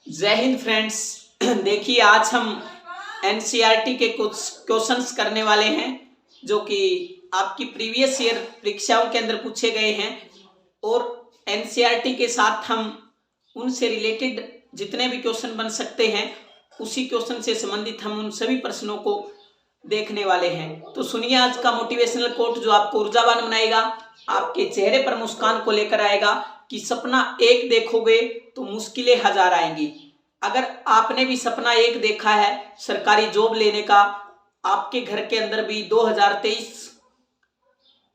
जय हिंद फ्रेंड्स। देखिए आज हम एनसीईआरटी के कुछ क्वेश्चंस करने वाले हैं जो कि आपकी प्रीवियस ईयर परीक्षाओं के अंदर पूछे गए हैं और एनसीईआरटी के साथ हम उनसे रिलेटेड जितने भी क्वेश्चन बन सकते हैं उसी क्वेश्चन से संबंधित हम उन सभी प्रश्नों को देखने वाले हैं। तो सुनिए आज का मोटिवेशनल कोट जो आपको ऊर्जावान बनाएगा, आपके चेहरे पर मुस्कान को लेकर आएगा कि सपना एक देखोगे तो मुश्किलें हजार आएंगी। अगर आपने भी सपना एक देखा है सरकारी जॉब लेने का, आपके घर के अंदर भी 2023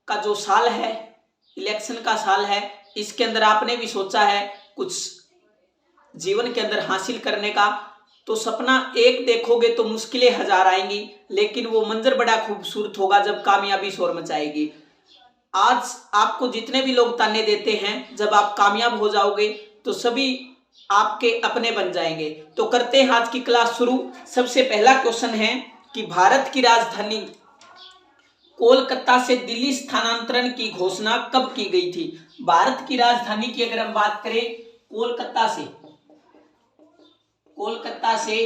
का जो साल है, इलेक्शन का साल है, इसके अंदर आपने भी सोचा है कुछ जीवन के अंदर हासिल करने का, तो सपना एक देखोगे तो मुश्किलें हजार आएंगी, लेकिन वो मंजर बड़ा खूबसूरत होगा जब कामयाबी शोर मचाएगी। आज आपको जितने भी लोग ताने देते हैं, जब आप कामयाब हो जाओगे तो सभी आपके अपने बन जाएंगे। तो करते हैं आज की क्लास शुरू। सबसे पहला क्वेश्चन है कि भारत की राजधानी कोलकाता से दिल्ली स्थानांतरण की घोषणा कब की गई थी। भारत की राजधानी की अगर हम बात करें कोलकाता से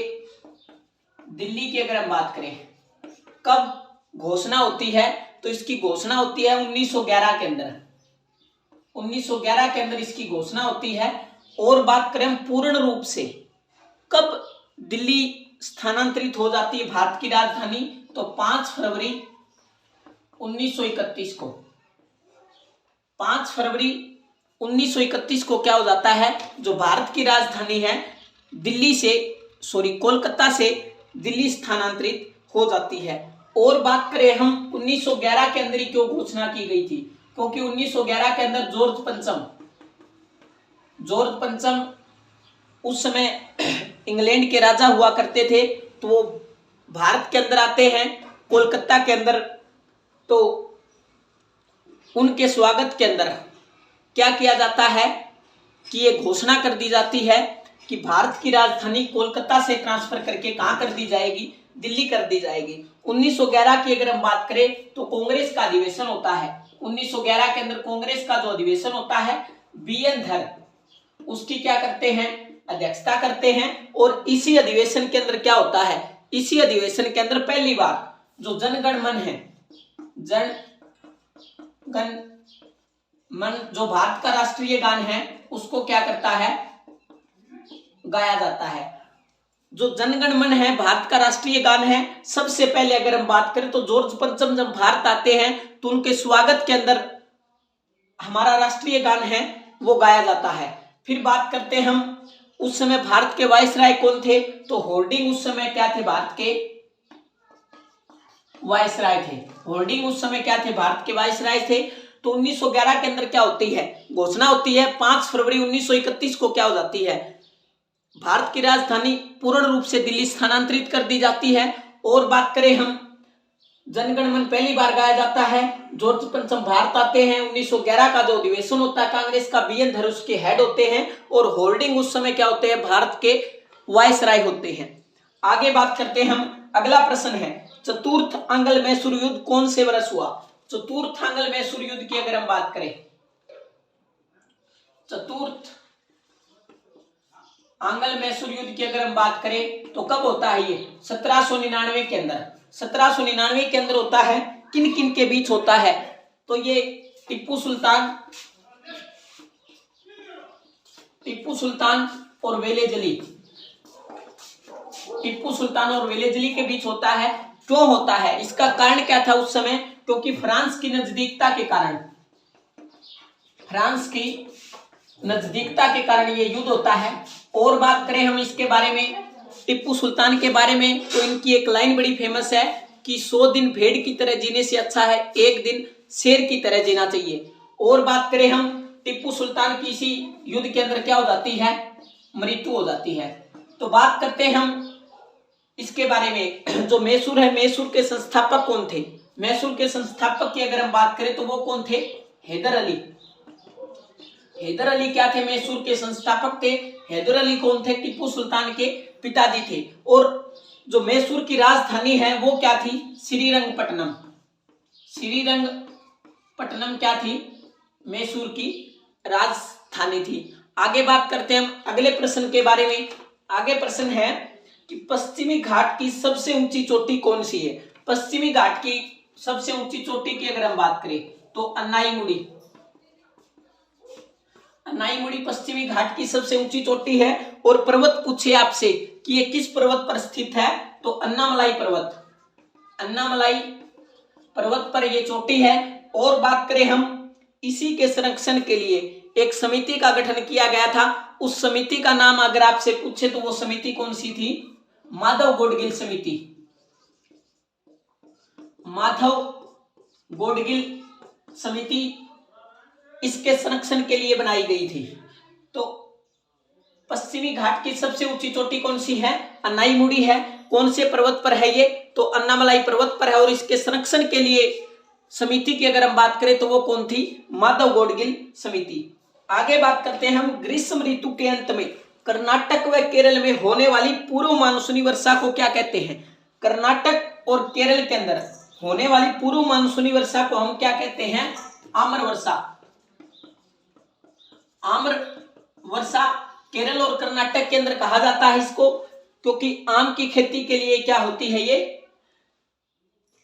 दिल्ली की अगर हम बात करें कब घोषणा होती है, तो इसकी घोषणा होती है 1911 के अंदर। 1911 के अंदर इसकी घोषणा होती है। और बात करें हम पूर्ण रूप से कब दिल्ली स्थानांतरित हो जाती है भारत की राजधानी, तो 5 फरवरी 1931 को। 5 फरवरी 1931 को क्या हो जाता है, जो भारत की राजधानी है कोलकाता से दिल्ली स्थानांतरित हो जाती है। और बात करें हम 1911 के अंदर ही क्यों घोषणा की गई थी, क्योंकि 1911 के अंदर जॉर्ज पंचम उस समय इंग्लैंड के राजा हुआ करते थे, तो वो भारत के अंदर आते हैं कोलकाता के अंदर। तो उनके स्वागत के अंदर क्या किया जाता है कि ये घोषणा कर दी जाती है कि भारत की राजधानी कोलकाता से ट्रांसफर करके कहां कर दी जाएगी, दिल्ली कर दी जाएगी। 1911 की अगर हम बात करें तो कांग्रेस का अधिवेशन होता है। 1911 के अंदर कांग्रेस का जो अधिवेशन होता है, बीएन धर उसकी क्या करते हैं, अध्यक्षता करते हैं। और इसी अधिवेशन के अंदर क्या होता है, इसी अधिवेशन के अंदर पहली बार जो जनगण मन जो भारत का राष्ट्रीय गान है उसको क्या करता है, गाया जाता है। जो जनगण मन है भारत का राष्ट्रीय गान है। सबसे पहले अगर हम बात करें तो जॉर्ज पंचम जब भारत आते हैं तो उनके स्वागत के अंदर हमारा राष्ट्रीय गान है वो गाया जाता है। फिर बात करते हैं हम उस समय भारत के वायसराय कौन थे, तो होर्डिंग उस समय क्या थे, भारत के वायसराय थे। होर्डिंग उस समय क्या थे, भारत के वायसराय थे। तो 1911 के अंदर क्या होती है, घोषणा होती है। 5 फरवरी 1931 को क्या हो जाती है, भारत की राजधानी पूर्ण रूप से दिल्ली स्थानांतरित कर दी जाती है। और बात करें हम जनगण मन पहली बार गाया जाता है, जॉर्ज पंचम भारत आते हैं। 1911 का जो अधिवेशन होता है कांग्रेस का, बीएन धर उसके हेड होते हैं। और होर्डिंग उस समय क्या होते हैं, भारत के वायसराय होते हैं। आगे बात करते हैं हम। अगला प्रश्न है चतुर्थ आंग्ल मैसूर युद्ध कौन से वर्ष हुआ। चतुर्थ आंग्ल मैसूर युद्ध की अगर हम बात करें, चतुर्थ आंग्ल मैसूर युद्ध की अगर हम बात करें तो कब होता है ये, 1799 के अंदर। 1799 के अंदर होता है। किन किन के बीच होता है, तो ये टीपू सुल्तान और वेलेजली, टीपू सुल्तान और वेलेजली के बीच होता है। क्यों होता है, इसका कारण क्या था उस समय, क्योंकि फ्रांस की नजदीकता के कारण ये युद्ध होता है। और बात करें हम इसके बारे में, टीपू सुल्तान के बारे में, तो इनकी एक लाइन बड़ी फेमस है कि 100 दिन भेड़ की तरह जीने से अच्छा है एक दिन शेर की तरह जीना चाहिए। और बात करें हम टीपू सुल्तान की इसी युद्ध के अंदर क्या हो जाती है, मृत्यु हो जाती है। तो बात करते हैं हम इसके बारे में। जो मैसूर है, मैसूर के संस्थापक कौन थे। मैसूर के संस्थापक की अगर हम बात करें तो वो कौन थे, हैदर अली। हैदर अली क्या थे, मैसूर के संस्थापक थे। हैदर अली कौन थे, टीपू सुल्तान के पिताजी थे। और जो मैसूर की राजधानी है वो क्या थी, श्रीरंगपट्टनम। श्रीरंगपट्टनम क्या थी, मैसूर की राजधानी थी। आगे बात करते हैं हम अगले प्रश्न के बारे में। आगे प्रश्न है कि पश्चिमी घाट की सबसे ऊंची चोटी कौन सी है। पश्चिमी घाट की सबसे ऊंची चोटी की अगर हम बात करें तो अन्नाईमुड़ी। अन्नाईमुड़ी पश्चिमी घाट की सबसे ऊंची चोटी है। और पर्वत पूछे आपसे कि ये किस पर्वत पर स्थित है, तो अन्नामलाई पर्वत। अन्नामलाई पर्वत पर ये चोटी है। और बात करें हम, इसी के संरक्षण के लिए एक समिति का गठन किया गया था। उस समिति का नाम अगर आपसे पूछे तो वो समिति कौन सी थी? माधव गाडगिल समिति। माधव गाडगिल समिति इसके संरक्षण के लिए बनाई गई थी। तो पश्चिमी घाट की सबसे ऊंची चोटी कौन सी है? अन्नाईमुड़ी है। कौन से पर्वत पर है ये? तो अन्नामलाई पर्वत पर है। और इसके संरक्षण के लिए समिति की अगर हम बात करें तो वो कौन थी? माधव गाडगिल समिति। आगे बात करते हैं हम, ग्रीष्म ऋतु के अंत में कर्नाटक व केरल में होने वाली पूर्व मानसूनी वर्षा को क्या कहते हैं? कर्नाटक और केरल के अंदर होने वाली पूर्व मानसूनी वर्षा को हम क्या कहते हैं? आम्र वर्षा। आम्र वर्षा केरल और कर्नाटक के अंदर कहा जाता है इसको, क्योंकि आम की खेती के लिए क्या होती है, ये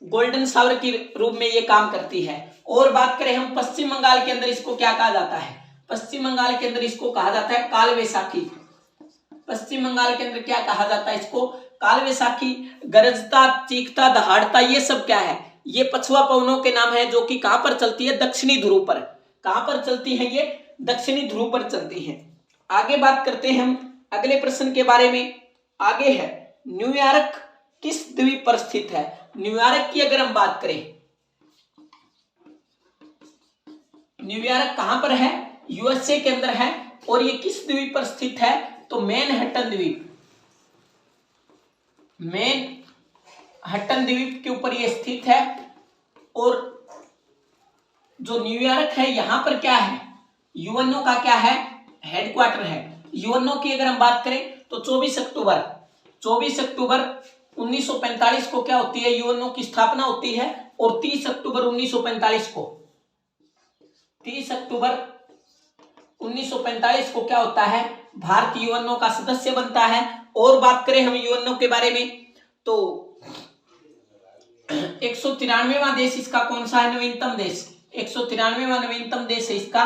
गोल्डन शावर के रूप में ये काम करती है। और बात करें हम पश्चिम बंगाल के अंदर इसको क्या कहा जाता है? पश्चिम बंगाल के अंदर इसको कहा जाता है काल वैसाखी। पश्चिम बंगाल के अंदर क्या कहा जाता है इसको? काल वैसाखी। गरजता, चीखता, दहाड़ता, ये सब क्या है? ये पछुआ पवनों के नाम है, जो कि कहां पर चलती है? दक्षिणी ध्रुव पर। कहां पर चलती है ये? दक्षिणी ध्रुव पर चलती है। आगे बात करते हैं हम अगले प्रश्न के बारे में। आगे है, न्यूयॉर्क किस द्वीप पर स्थित है? न्यूयॉर्क की अगर हम बात करें, न्यूयॉर्क कहां पर है? यूएसए के अंदर है। और ये किस द्वीप पर स्थित है? तो मैनहट्टन द्वीप। मैनहट्टन द्वीप के ऊपर ये स्थित है। और जो न्यूयॉर्क है यहां पर क्या है? यूएनओ का क्या है? हेडक्वार्टर है। यूएनओ की अगर हम बात करें तो 24 अक्टूबर 1945 को क्या होती है? यूएनओ की स्थापना होती है। और 30 अक्टूबर 1945 को क्या होता है? भारत यूएनओ का सदस्य बनता है। और बात करें हम यूएनओ के बारे में तो 193वां देश इसका कौन सा है? नवीनतम देश। 193वां नवीनतम देश है इसका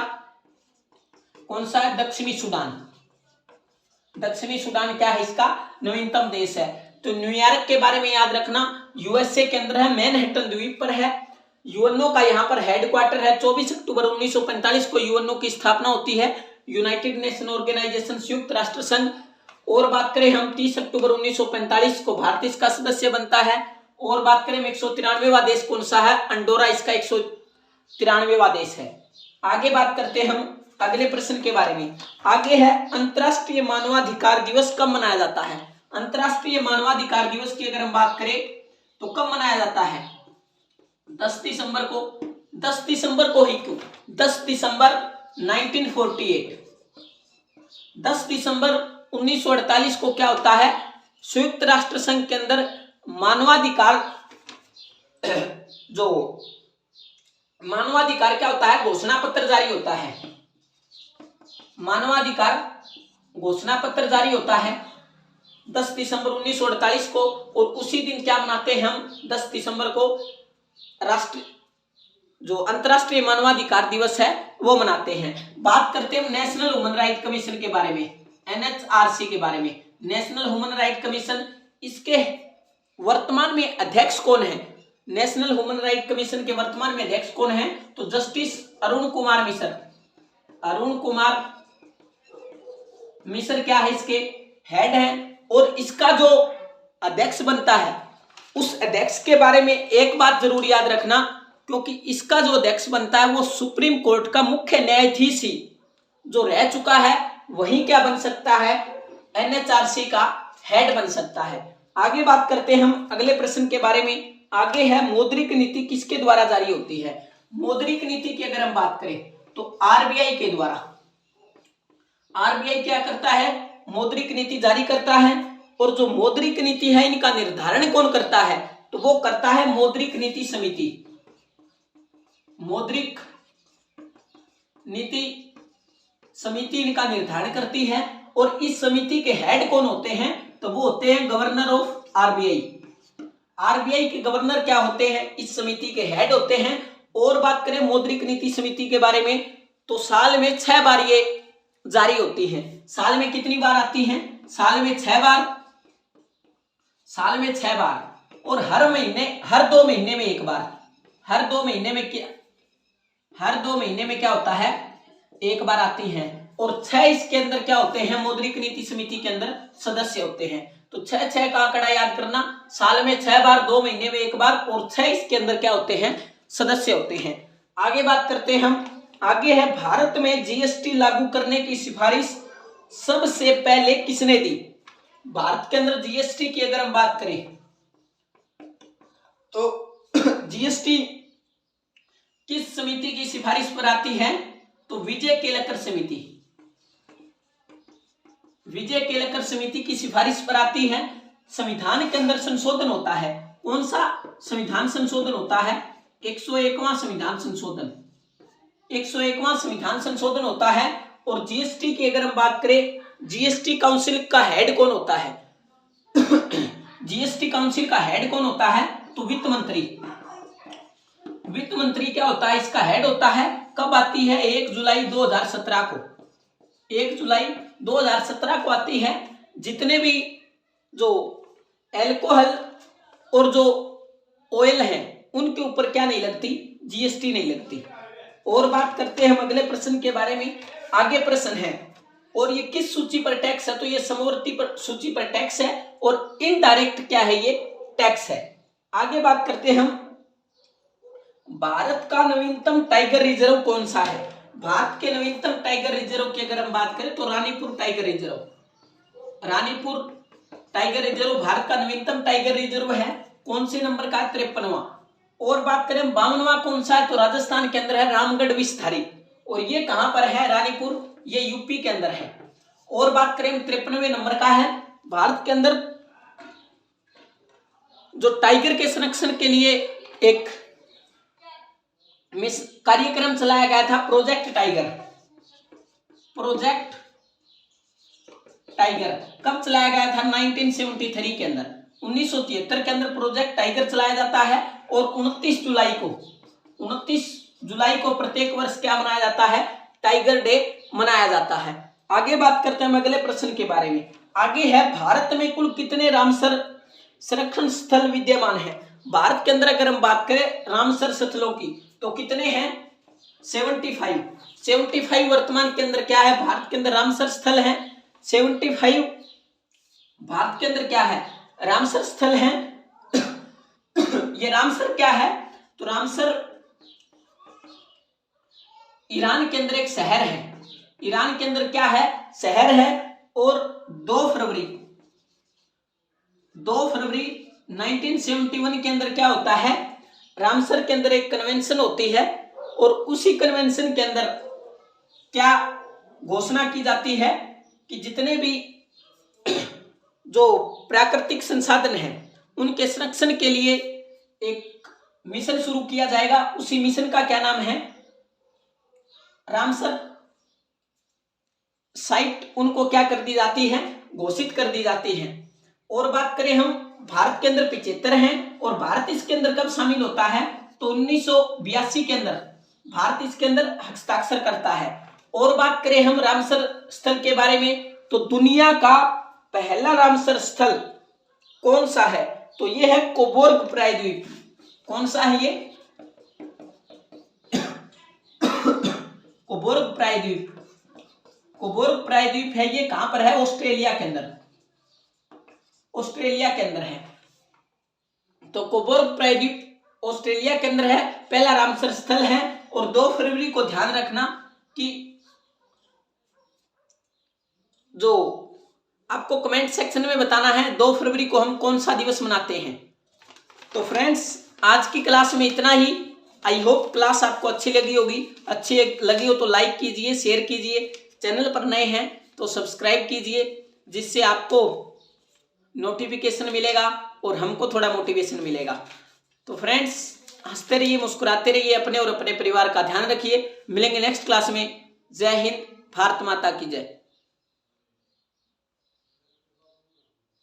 कौन सा है? दक्षिणी सूडान। दक्षिणी सूडान क्या है? इसका नवीनतम देश है। तो न्यूयॉर्क के बारे में याद रखना, यूएसए के अंदर है, मैनहट्टन द्वीप पर है। यूएनओ का यहाँ पर हेडक्वार्टर है। 24 अक्टूबर 1945 को यूएनओ की स्थापना होती है, यूनाइटेड नेशन ऑर्गेनाइजेशन, संयुक्त राष्ट्र संघ। और बात करें हम 30 अक्टूबर 1945 को भारत इसका सदस्य बनता है। और बात करें 193वां देश कौन सा है? अंडोरा इसका 193वां देश है। आगे बात करते हैं हम अगले प्रश्न के बारे में। आगे है, अंतरराष्ट्रीय मानवाधिकार दिवस कब मनाया जाता है? अंतरराष्ट्रीय मानवाधिकार दिवस की अगर हम बात करें तो कब मनाया जाता है? 10 दिसंबर को। 10 दिसंबर को ही क्यों? 10 दिसंबर 1948। 10 दिसंबर 1948 को क्या होता है? संयुक्त राष्ट्र संघ के अंदर मानवाधिकार क्या होता है? घोषणा पत्र जारी होता है। मानवाधिकार घोषणा पत्र जारी होता है 10 दिसंबर 1948 को। और उसी दिन क्या मनाते हैं हम? 10 दिसंबर को जो अंतरराष्ट्रीय मानवाधिकार दिवस है वो मनाते हैं। बात करते हैं नेशनल ह्यूमन राइट कमीशन के बारे में, एनएचआरसी के बारे में। नेशनल ह्यूमन राइट कमीशन, इसके वर्तमान में अध्यक्ष कौन है? नेशनल ह्यूमन राइट कमीशन के वर्तमान में अध्यक्ष कौन है? तो जस्टिस अरुण कुमार मिश्र। अरुण कुमार मिश्र क्या है? इसके हेड है। और इसका जो अध्यक्ष बनता है उस अध्यक्ष के बारे में एक बात जरूर याद रखना, क्योंकि इसका जो अध्यक्ष बनता है वो सुप्रीम कोर्ट का मुख्य न्यायाधीश ही जो रह चुका है वही क्या बन सकता है? एनएचआरसी का हेड बन सकता है। आगे बात करते हैं हम अगले प्रश्न के बारे में। आगे है, मौद्रिक नीति किसके द्वारा जारी होती है? मौद्रिक नीति की अगर हम बात करें तो आरबीआई के द्वारा। आरबीआई क्या करता है? मौद्रिक नीति जारी करता है। और जो मौद्रिक नीति है इनका निर्धारण कौन करता है? तो वो करता है मौद्रिक नीति समिति। मौद्रिक नीति समिति इनका निर्धारण करती है। और इस समिति के हेड कौन होते हैं? तो वो होते हैं गवर्नर ऑफ आरबीआई। आरबीआई के गवर्नर क्या होते हैं? इस समिति के हेड होते हैं। और बात करें मौद्रिक नीति समिति के बारे में, तो साल में 6 बार ये जारी होती है। साल में कितनी बार आती हैं? साल में 6 बार। साल में 6 बार। और हर 2 महीने में एक बार। हर 2 महीने में क्या होता है? एक बार आती हैं। और 6 इसके अंदर क्या होते हैं? मौद्रिक नीति समिति के अंदर सदस्य होते हैं। तो 6 का आंकड़ा याद करना, साल में 6 बार, 2 महीने में एक बार, और 6 इसके अंदर क्या होते हैं? सदस्य होते हैं। आगे बात करते हैं हम। आगे है भारत में जीएसटी लागू करने की सिफारिश सबसे पहले किसने दी? भारत के अंदर जीएसटी की अगर हम बात करें तो जीएसटी किस समिति की सिफारिश पर आती है? तो विजय केलकर समिति। विजय केलकर समिति की सिफारिश पर आती है। संविधान के अंदर संशोधन होता है। कौन सा संविधान संशोधन होता है? 101वां संविधान संशोधन। 101वां संविधान संशोधन होता है। और जीएसटी की अगर हम बात करें, जीएसटी काउंसिल का हेड कौन होता है? जीएसटी काउंसिल का हेड कौन होता है? तो वित्त मंत्री। वित्त मंत्री क्या होता है? इसका हेड होता है। कब आती है? 1 जुलाई 2017 को। 1 जुलाई 2017 को आती है। जितने भी जो एल्कोहल और जो ऑयल है उनके ऊपर क्या नहीं लगती? जीएसटी नहीं लगती। और बात करते हैं हम अगले प्रश्न के बारे में। आगे प्रश्न है, और ये किस सूची पर टैक्स है? तो ये समवर्ती पर सूची पर टैक्स है। और इनडायरेक्ट क्या है? ये टैक्स है। आगे बात करते हैं हम, भारत का नवीनतम टाइगर रिजर्व कौन सा है? भारत के नवीनतम टाइगर रिजर्व की अगर हम बात करें तो Ranipur tiger reserve. Ranipur tiger reserve Bharat का नवीनतम टाइगर रिजर्व है। कौन से नंबर का? 53वां। और बात करें 52वां कौन सा है? तो राजस्थान के अंदर है रामगढ़ विस्तारी। और ये कहां पर है? रानीपुर, ये यूपी के अंदर है। और बात करें 53वें नंबर का है, भारत के अंदर जो टाइगर के संरक्षण के लिए एक कार्यक्रम चलाया गया था, प्रोजेक्ट टाइगर। प्रोजेक्ट टाइगर कब चलाया गया था? 1973 के अंदर। 1973 के अंदर प्रोजेक्ट टाइगर चलाया जाता है। और 29 जुलाई को प्रत्येक वर्ष क्या मनाया जाता है? टाइगर डे मनाया जाता है। आगे बात करते हैं हम अगले प्रश्न के बारे में। आगे है, भारत में कुल कितने रामसर संरक्षण स्थल विद्यमान है? भारत के अंदर अगर हम बात करें रामसर स्थलों की तो कितने हैं? 75 वर्तमान के अंदर क्या है? भारत के अंदर रामसर स्थल है 75। भारत के अंदर क्या है? रामसर स्थल है। ये रामसर क्या है? तो रामसर ईरान के अंदर एक शहर है। ईरान के अंदर क्या है? शहर है। और 2 फरवरी 1971 के अंदर क्या होता है? रामसर के अंदर एक कन्वेंशन होती है। और उसी कन्वेंशन के अंदर क्या घोषणा की जाती है कि जितने भी जो प्राकृतिक संसाधन हैं उनके संरक्षण के लिए एक मिशन शुरू किया जाएगा। उसी मिशन का क्या नाम है? रामसर साइट उनको क्या कर दी जाती है? घोषित कर दी जाती है। और बात करें हम, भारत के अंदर 75 हैं। और भारत इसके अंदर कब शामिल होता है? तो 1982 के अंदर भारत इसके अंदर हस्ताक्षर करता है। और बात करें हम रामसर स्थल के बारे में तो दुनिया का पहला रामसर स्थल कौन सा है? तो ये है कोबोर्ग प्रायद्वीप। कौन सा है ये? कोबोर्ग प्रायद्वीप। कोबोर्ग प्रायद्वीप है। ये कहां पर है? ऑस्ट्रेलिया के अंदर। ऑस्ट्रेलिया के अंदर है। तो कोबोर्ग प्रायद्वीप ऑस्ट्रेलिया के अंदर है, पहला रामसर स्थल है। और 2 फरवरी को ध्यान रखना कि जो आपको कमेंट सेक्शन में बताना है 2 फरवरी को हम कौन सा दिवस मनाते हैं। तो फ्रेंड्स, आज की क्लास में इतना ही। आई होप क्लास आपको अच्छी लगी होगी। अच्छी लगी हो तो लाइक कीजिए, शेयर कीजिए। चैनल पर नए हैं तो सब्सक्राइब कीजिए, जिससे आपको नोटिफिकेशन मिलेगा और हमको थोड़ा मोटिवेशन मिलेगा। तो फ्रेंड्स, हंसते रहिए, मुस्कुराते रहिए, अपने और अपने परिवार का ध्यान रखिए। मिलेंगे नेक्स्ट क्लास में। जय हिंद, भारत माता की जय।